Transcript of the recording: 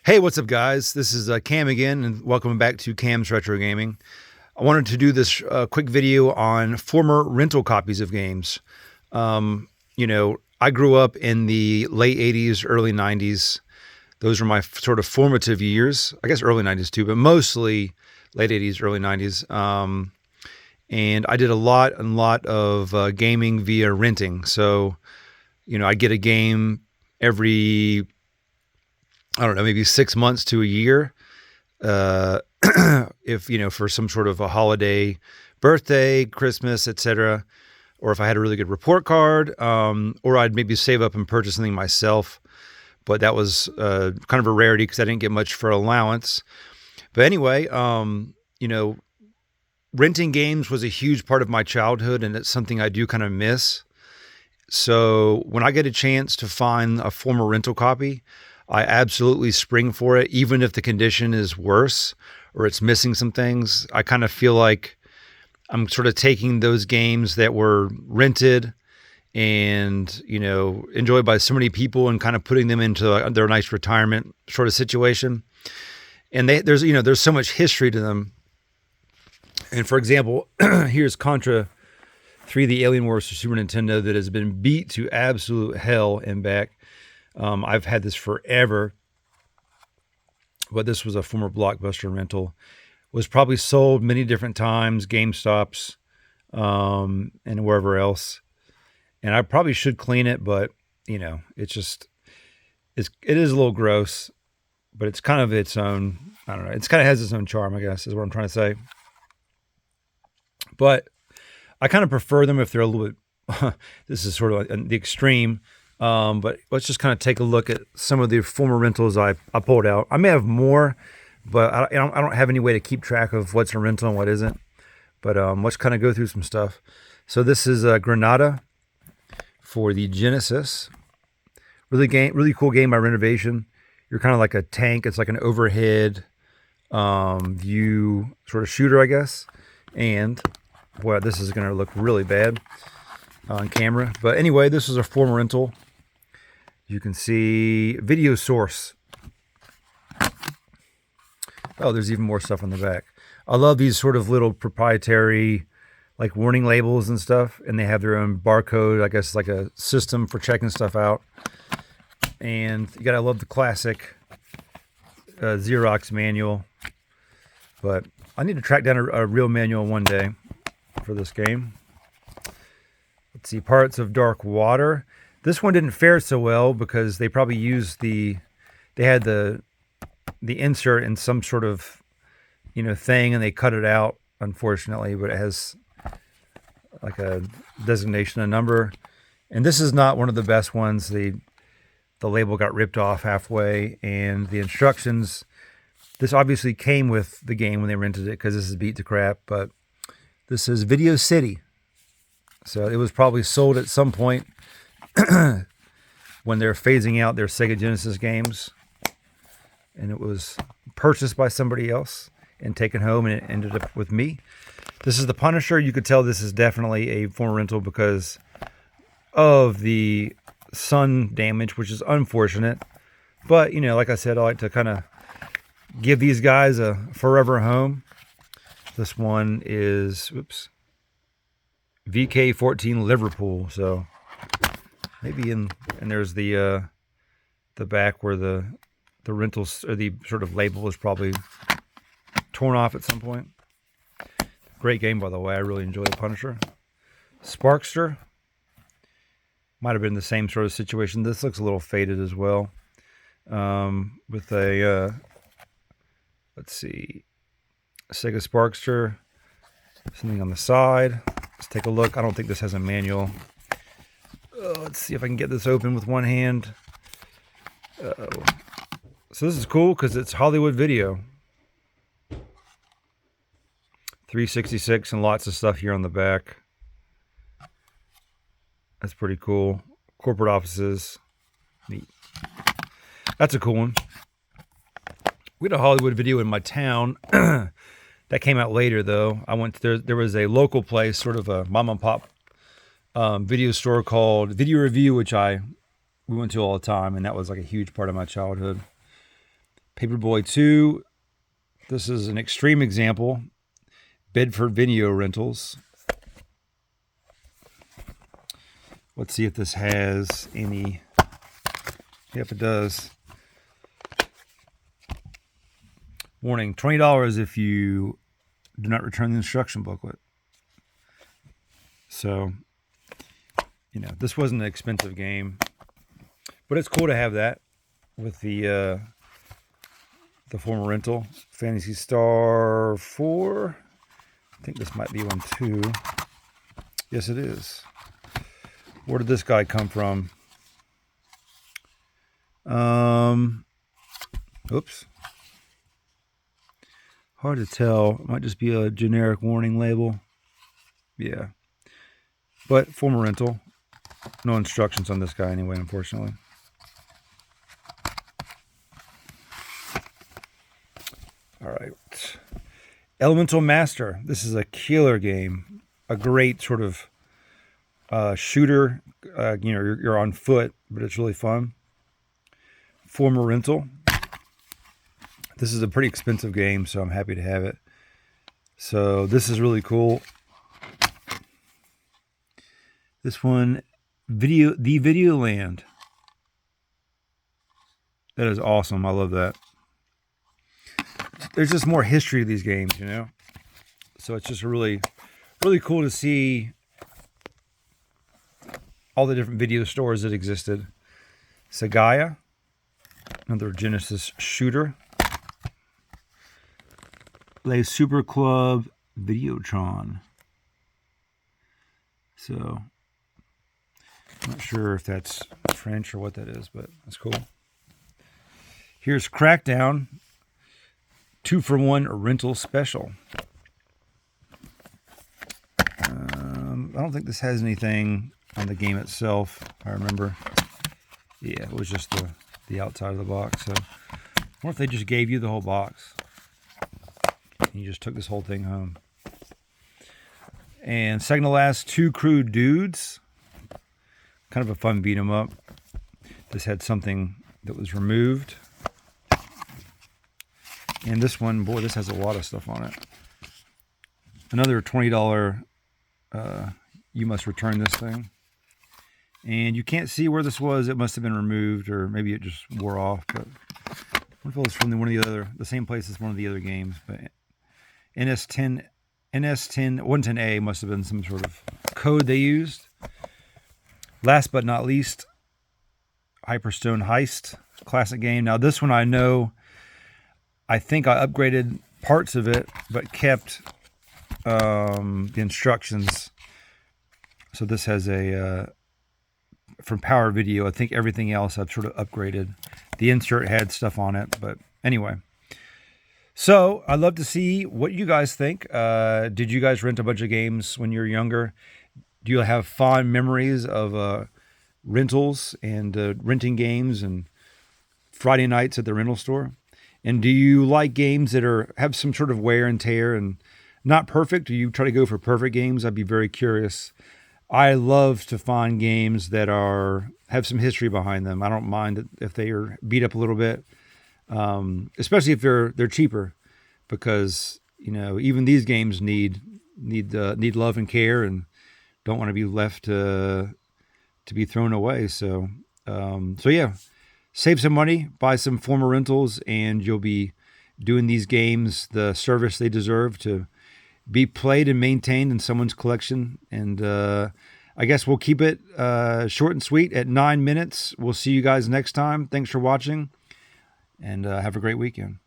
Hey, what's up, guys? This is Cam again, and welcome back to Cam's Retro Gaming. I wanted to do this quick video on former rental copies of games. I grew up in the late 80s, early 90s. Those were my sort of formative years. I guess early 90s too, but mostly late 80s, early 90s. And I did a lot of gaming via renting. So, I get a game every, I don't know, maybe 6 months to a year. If, for some sort of a holiday, birthday, Christmas, etc. Or if I had a really good report card, or I'd maybe save up and purchase something myself. But that was kind of a rarity because I didn't get much for allowance. But anyway, renting games was a huge part of my childhood, and it's something I do kind of miss. So when I get a chance to find a former rental copy, I absolutely spring for it, even if the condition is worse or it's missing some things. I kind of feel like I'm sort of taking those games that were rented and, enjoyed by so many people and kind of putting them into their nice retirement sort of situation. And there's so much history to them. And for example, here's Contra 3: The Alien Wars for Super Nintendo that has been beat to absolute hell and back. I've had this forever, but this was a former Blockbuster rental. Was probably sold many different times, GameStops, and wherever else. And I probably should clean it, but it is a little gross, but it's kind of its own. I don't know. It's kind of has its own charm, I guess, is what I'm trying to say. But I kind of prefer them if they're a little bit. This is sort of like the extreme. But let's just kind of take a look at some of the former rentals I pulled out. I may have more, but I don't have any way to keep track of what's a rental and what isn't. But let's kind of go through some stuff. So this is Granada for the Genesis. Really cool game by Renovation. You're kind of like a tank. It's like an overhead view sort of shooter, I guess. And boy, this is going to look really bad on camera. But anyway, this is a former rental. You can see video source. Oh, there's even more stuff on the back. I love these sort of little proprietary like warning labels and stuff, and they have their own barcode. I guess like a system for checking stuff out. And you gotta love the classic Xerox manual. But I need to track down a real manual one day for this game. Let's see, Pirates of Dark Water. This one didn't fare so well because they probably used they had the insert in some sort of, thing, and they cut it out, unfortunately, but it has like a designation, a number. And this is not one of the best ones. The label got ripped off halfway, and the instructions, this obviously came with the game when they rented it because this is beat to crap, but this is Video City. So it was probably sold at some point when they're phasing out their Sega Genesis games, and it was purchased by somebody else and taken home, and it ended up with me. This is the Punisher. You could tell this is definitely a former rental because of the sun damage, which is unfortunate. But, like I said, I like to kind of give these guys a forever home. This one is, VK14 Liverpool. So maybe and there's the back where the rentals or the sort of label is probably torn off at some point. Great game, by the way. I really enjoy the Punisher. Sparkster. Might have been the same sort of situation. This looks a little faded as well. With a, let's see, Sega Sparkster. Something on the side. Let's take a look. I don't think this has a manual. Let's see if I can get this open with one hand. So this is cool because it's Hollywood Video. 366 and lots of stuff here on the back. That's pretty cool. Corporate offices. Neat. That's a cool one. We had a Hollywood Video in my town. That came out later, though. I went to, there was a local place, sort of a mom and pop video store called Video Review, which we went to all the time, and that was like a huge part of my childhood. Paperboy 2. This is an extreme example. Bedford Video Rentals. Let's see if this has any. If it does. Warning, $20 if you do not return the instruction booklet. So, this wasn't an expensive game, but it's cool to have that with the former rental. Phantasy Star 4. I think this might be one too. Yes, it is. Where did this guy come from? Oops. Hard to tell. It might just be a generic warning label. Yeah. But former rental. No instructions on this guy anyway, unfortunately. All right. Elemental Master. This is a killer game. A great sort of shooter. You're on foot, but it's really fun. Former rental. This is a pretty expensive game, so I'm happy to have it. So this is really cool. This one, the Videoland. That is awesome. I love that. There's just more history to these games, So it's just really, really cool to see all the different video stores that existed. Sagaya, another Genesis shooter. Le Super Club Videotron. So, I'm not sure if that's French or what that is, but that's cool. Here's Crackdown 2-for-1 rental special. I don't think this has anything on the game itself. I remember. Yeah, it was just the outside of the box. So, what if they just gave you the whole box? And you just took this whole thing home. And second to last, Two Crude Dudes. Kind of a fun beat 'em up. This had something that was removed. And this one, boy, this has a lot of stuff on it. Another $20, you must return this thing. And you can't see where this was. It must have been removed, or maybe it just wore off. But what if it was from the same place as one of the other games? But NS10 110A must have been some sort of code they used. Last but not least, Hyperstone Heist, classic game. Now this one I think I upgraded parts of it, but kept the instructions. So this has from Power Video. I think everything else I've sort of upgraded. The insert had stuff on it, but anyway. So I'd love to see what you guys think. Did you guys rent a bunch of games when you were younger? Do you have fond memories of rentals and renting games and Friday nights at the rental store? And do you like games that have some sort of wear and tear and not perfect? Do you try to go for perfect games? I'd be very curious. I love to find games that have some history behind them. I don't mind if they are beat up a little bit. Especially if they're cheaper, because even these games need love and care and don't want to be left to be thrown away. So yeah, save some money, buy some former rentals, and you'll be doing these games the service they deserve to be played and maintained in someone's collection. And I guess we'll keep it short and sweet at 9 minutes. We'll see you guys next time. Thanks for watching. And have a great weekend.